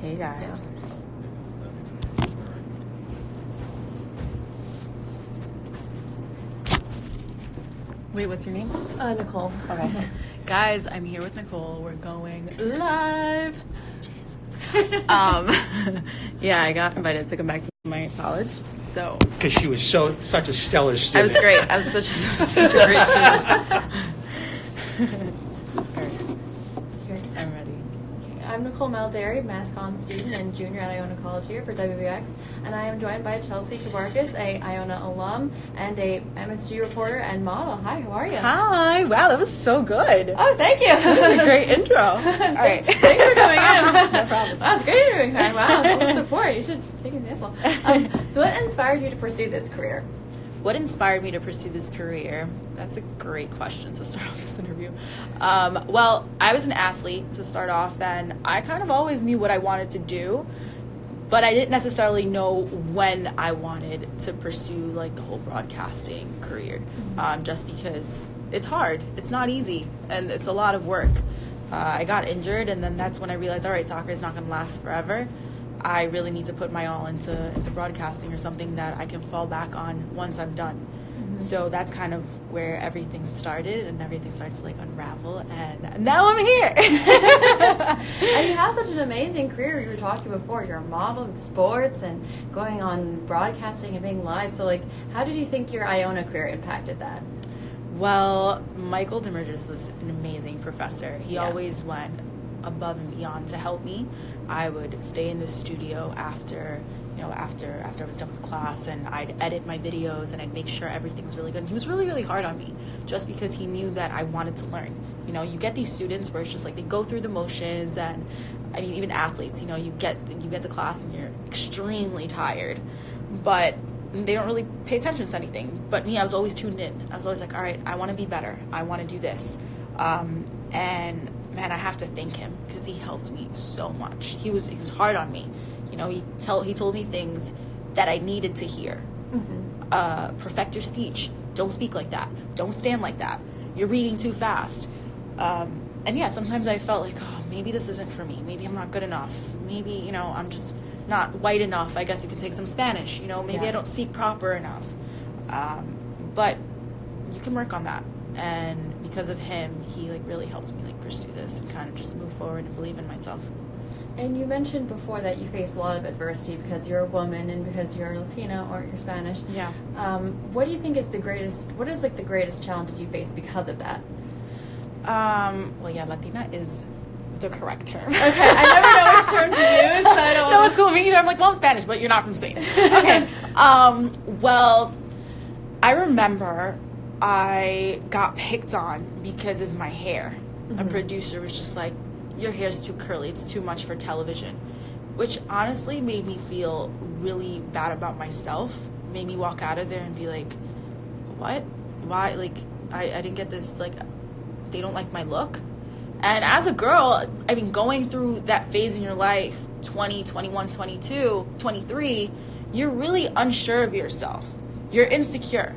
Hey guys. Wait, what's your name? Nicole. Okay. Guys, I'm here with Nicole. We're going live. Yeah, I got invited to come back to my college. So Because she was such a stellar I student. was great. I was such a great student. I'm ready. I'm Nicole Malderry, Mass Comm student and junior at Iona College here for WVX, and I am joined by Chelsea Cabarcas, a Iona alum and a MSG reporter and model. Hi, how are you? Hi. Wow, that was so good. Oh, thank you. That was a great intro. All right. Thanks for coming in. No problem. Wow, it's great interviewing time. Wow, all the support. You should take an example. So what inspired you to pursue this career? What inspired me to pursue this career? That's a great question to start off this interview. Well, I was an athlete to start off, and I kind of always knew what I wanted to do, but I didn't necessarily know when I wanted to pursue like the whole broadcasting career, just because it's hard. It's not easy, and it's a lot of work. I got injured, and then that's when I realized, all right, soccer is not going to last forever. I really need to put my all into broadcasting or something that I can fall back on once I'm done. Mm-hmm. So that's kind of where everything started, and everything started to like unravel, and now I'm here. And you have such an amazing career. You were talking before, you're a model in sports and going on broadcasting and being live. So like, how did you think your Iona career impacted that? Well, Michael Demergis was an amazing professor. He Yeah. always went above and beyond to help me. I would stay in the studio after I was done with class, and I'd edit my videos, and I'd make sure everything was really good. And he was really, really hard on me, just because he knew that I wanted to learn. You know, you get these students where it's just like they go through the motions, and I mean, even athletes, you know, you get to class and you're extremely tired, but they don't really pay attention to anything. But me, I was always tuned in. I was always like, all right, I want to be better. I want to do this. And man, I have to thank him, because he helped me so much. He was hard on me. You know, he told me things that I needed to hear. Mm-hmm. Perfect your speech. Don't speak like that. Don't stand like that. You're reading too fast. And yeah, sometimes I felt like, oh, maybe this isn't for me. Maybe I'm not good enough. Maybe, you know, I'm just not white enough. I guess you can take some Spanish. You know, maybe I don't speak proper enough. But you can work on that. And because of him, he like really helped me like pursue this and kind of just move forward and believe in myself. And you mentioned before that you face a lot of adversity because you're a woman and because you're Latina or you're Spanish. Yeah. What do you think is the greatest challenges you face because of that? Well, yeah, Latina is the correct term. Okay, I never know which term to use, so I don't No, it's cool. Me either. I'm like, well, I'm Spanish, but you're not from Spain. Okay. Well, I remember I got picked on because of my hair. Mm-hmm. A producer was just like, your hair's too curly, it's too much for television, which honestly made me feel really bad about myself. Made me walk out of there and be like, what? Why? Like, I didn't get this, like, they don't like my look. And as a girl, I mean, going through that phase in your life, 20, 21, 22, 23, you're really unsure of yourself. You're insecure.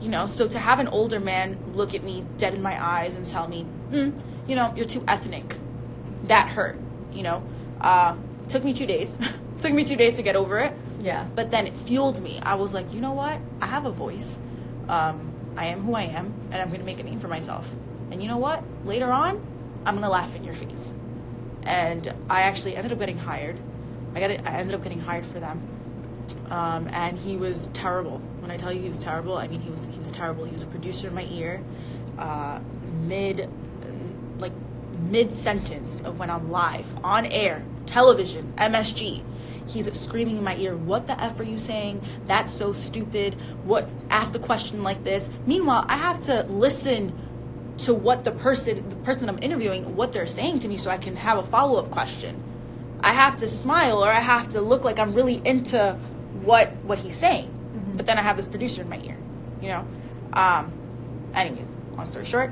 You know, so to have an older man look at me dead in my eyes and tell me, you know, you're too ethnic, that hurt, you know. Took me 2 days. Took me 2 days to get over it. Yeah. But then it fueled me. I was like, you know what? I have a voice. I am who I am, and I'm going to make a name for myself. And you know what? Later on, I'm going to laugh in your face. And I actually ended up getting hired. I ended up getting hired for them. And he was terrible. When I tell you he was terrible, I mean he was terrible. He was a producer in my ear, mid sentence of when I'm live on air, television, MSG. He's screaming in my ear, "What the F are you saying? That's so stupid. What? Ask the question like this." Meanwhile, I have to listen to what the person that I'm interviewing, what they're saying to me, so I can have a follow-up question. I have to smile, or I have to look like I'm really into what he's saying. Mm-hmm. But then I have this producer in my ear, you know. Anyways, long story short,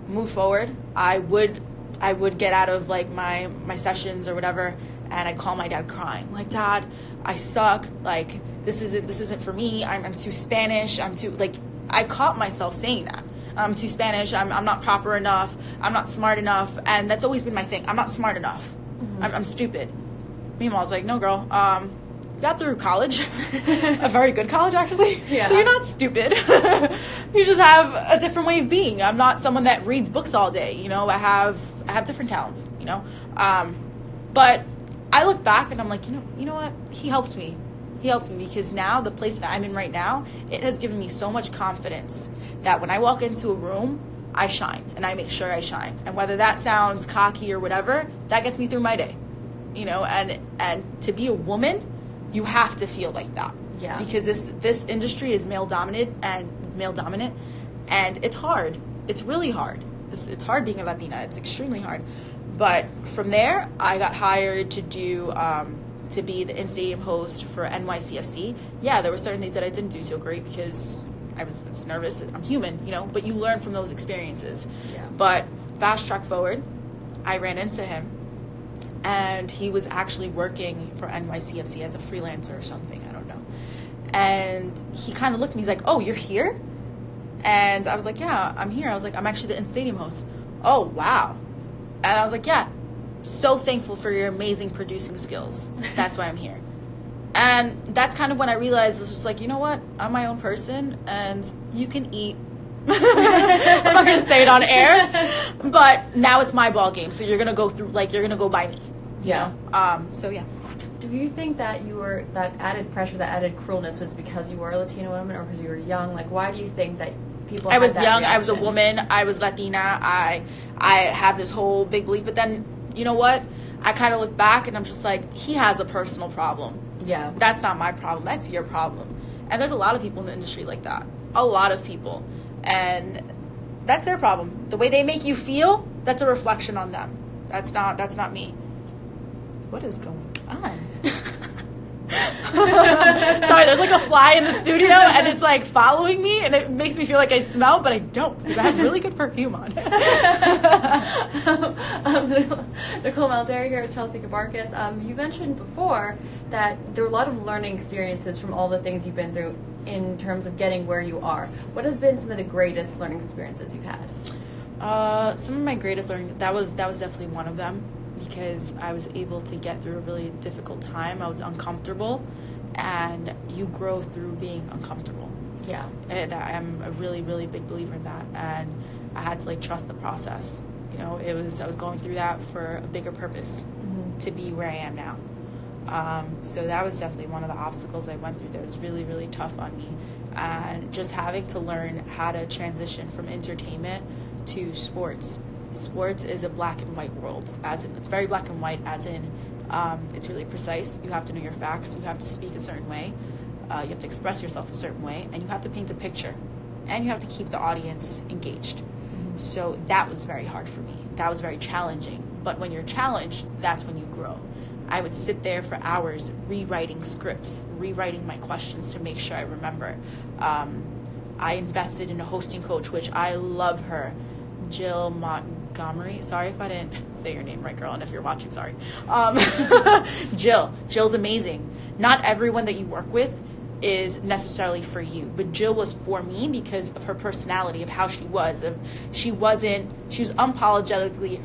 move forward. I would get out of like my sessions or whatever, and I'd call my dad crying, like, "Dad, I suck. Like, this isn't for me. I'm too Spanish. I'm too," like, I caught myself saying that. I'm too Spanish. I'm not proper enough. I'm not smart enough. And that's always been my thing. I'm not smart enough. Mm-hmm. I'm stupid. Meanwhile, I was like, no, girl, got through college, a very good college, actually. Yeah. So you're not stupid. You just have a different way of being. I'm not someone that reads books all day, you know. I have different talents, you know. But I look back and I'm like, you know what? He helped me. He helped me because now the place that I'm in right now, it has given me so much confidence that when I walk into a room, I shine and I make sure I shine. And whether that sounds cocky or whatever, that gets me through my day, you know. And to be a woman, you have to feel like that. Yeah. Because this industry is male dominant, and it's hard. It's really hard. It's hard being a Latina. It's extremely hard. But from there, I got hired to do to be the in-stadium host for NYCFC. Yeah, there were certain things that I didn't do so great because I was nervous. I'm human, you know. But you learn from those experiences. Yeah. But fast track forward, I ran into him. And he was actually working for NYCFC as a freelancer or something. I don't know. And he kind of looked at me. He's like, oh, you're here? And I was like, yeah, I'm here. I was like, I'm actually the in-stadium host. Oh, wow. And I was like, yeah, so thankful for your amazing producing skills. That's why I'm here. And that's kind of when I realized it was just like, you know what? I'm my own person, and you can eat. I'm not going to say it on air, but now it's my ball game. So you're going to go through, like, you're going to go by me. Yeah. So yeah. Do you think that that added pressure, that added cruelness was because you were a Latina woman or because you were young? Like, why do you think that people I was had that young, reaction? I was a woman, I was Latina, I have this whole big belief, but then, you know what? I kind of look back and I'm just like, he has a personal problem. Yeah. That's not my problem. That's your problem. And there's a lot of people in the industry like that. A lot of people. And that's their problem. The way they make you feel, that's a reflection on them. That's not me. What is going on? Sorry, there's like a fly in the studio and it's like following me and it makes me feel like I smell, but I don't because I have really good perfume on. Nicole Maldari here at Chelsea Cabarcas. You mentioned before that there were a lot of learning experiences from all the things you've been through in terms of getting where you are. What has been some of the greatest learning experiences you've had? Some of my greatest learning, that was definitely one of them. Because I was able to get through a really difficult time. I was uncomfortable, and you grow through being uncomfortable. Yeah. I'm a really, really big believer in that, and I had to like trust the process. You know, I was going through that for a bigger purpose, to be where I am now. So that was definitely one of the obstacles I went through that was really, really tough on me, and just having to learn how to transition from entertainment to sports. Sports is a black and white world, as in it's very black and white, as in it's really precise. You have to know your facts. You have to speak a certain way. You have to express yourself a certain way, and you have to paint a picture, and you have to keep the audience engaged. So that was very hard for me. That was very challenging. But when you're challenged, that's when you grow. I would sit there for hours rewriting scripts, rewriting my questions to make sure I remember. I invested in a hosting coach, which I love her. Jill Montgomery. Sorry if I didn't say your name right, girl, and if you're watching, sorry. Jill's amazing. Not everyone that you work with is necessarily for you, but Jill was for me because of her personality, of how she was. She was unapologetically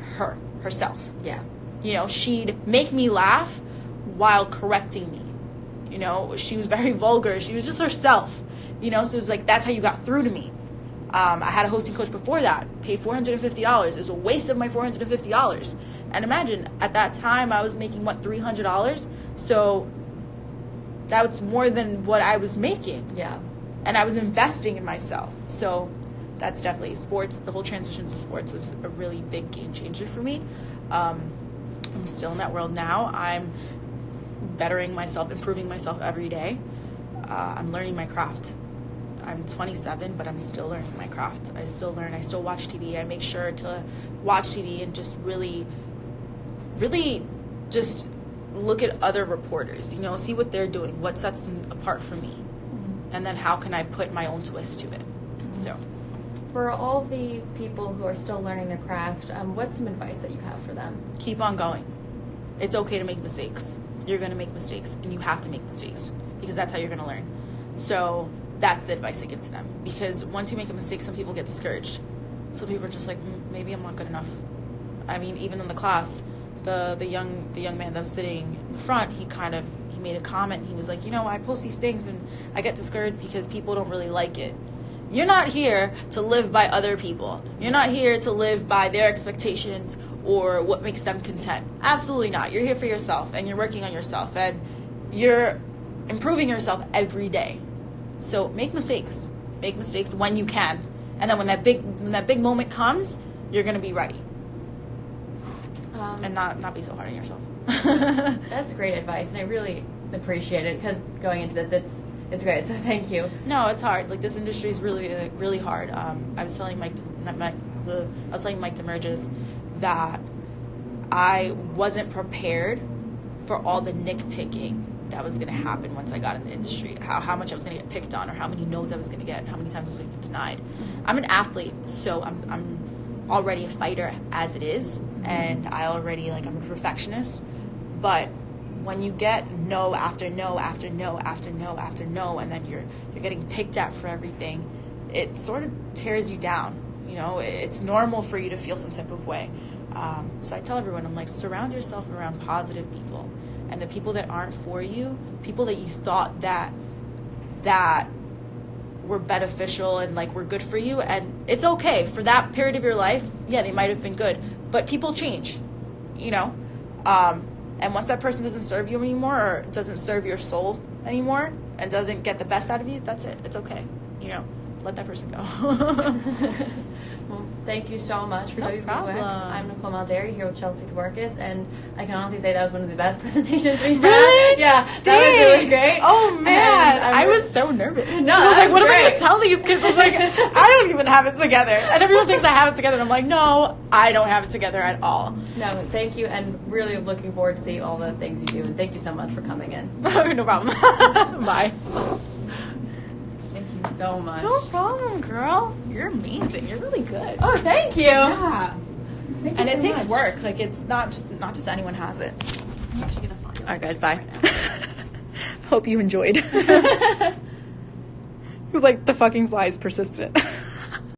herself. Yeah. You know, she'd make me laugh while correcting me. You know, she was very vulgar. She was just herself. You know, so it was like, that's how you got through to me. I had a hosting coach before that, paid $450. It was a waste of my $450. And imagine, at that time, I was making, $300? So that's more than what I was making. Yeah. And I was investing in myself. So that's definitely sports. The whole transition to sports was a really big game changer for me. I'm still in that world now. I'm bettering myself, improving myself every day. I'm learning my craft. I'm 27, but I'm still learning my craft. I still learn. I still watch TV. I make sure to watch TV and just really, really just look at other reporters, you know, see what they're doing, what sets them apart from me, and then how can I put my own twist to it. So, for all the people who are still learning their craft, what's some advice that you have for them? Keep on going. It's okay to make mistakes. You're going to make mistakes, and you have to make mistakes because that's how you're going to learn. So that's the advice I give to them, because once you make a mistake, some people get discouraged. Some people are just like, maybe I'm not good enough. I mean, even in the class, the young man that was sitting in front, he made a comment. He was like, I post these things and I get discouraged because people don't really like it. You're not here to live by other people. You're not here to live by their expectations or what makes them content. Absolutely not. You're here for yourself, and you're working on yourself, and you're improving yourself every day. So make mistakes. Make mistakes when you can. And then when that big moment comes, you're going to be ready. And not be so hard on yourself. That's great advice, and I really appreciate it, because going into this, it's great. So thank you. No, it's hard. Like, this industry is really, really hard. I was telling Mike Demerges that I wasn't prepared for all the nitpicking that was going to happen once I got in the industry. How much I was going to get picked on, or how many no's I was going to get, how many times I was going to get denied. I'm an athlete, so I'm already a fighter as it is, and I'm a perfectionist. But when you get no after no after no after no after no, and then you're getting picked at for everything, it sort of tears you down. It's normal for you to feel some type of way. So I tell everyone, I'm like, surround yourself around positive people, and the people that aren't for you, people that you thought that were beneficial and like were good for you, and it's okay for that period of your life. Yeah, they might have been good, but people change, and once that person doesn't serve you anymore, or doesn't serve your soul anymore, and doesn't get the best out of you, that's it. It's okay. Let that person go. Well, thank you so much for No WVUX. problem. I'm Nicole Malderi here with Chelsea Cabarcas, and I can honestly say that was one of the best presentations we've had. Really? Yeah, that was really great. Oh man, I was so nervous. No, I was like, what am I going to tell these kids? I was like, I don't even have it together. And everyone thinks I have it together, and I'm like, no, I don't have it together at all. No, thank you, and really looking forward to see all the things you do, and thank you so much for coming in. No problem. Bye. Thank you so much. No problem, girl. You're amazing. You're really good. Oh, thank you. Yeah. Thank you And it so takes much. work. Like, it's not just anyone has it. I'm actually gonna follow you. All right, guys. Instagram Bye. right now. Hope you enjoyed. It was like the fucking fly is persistent.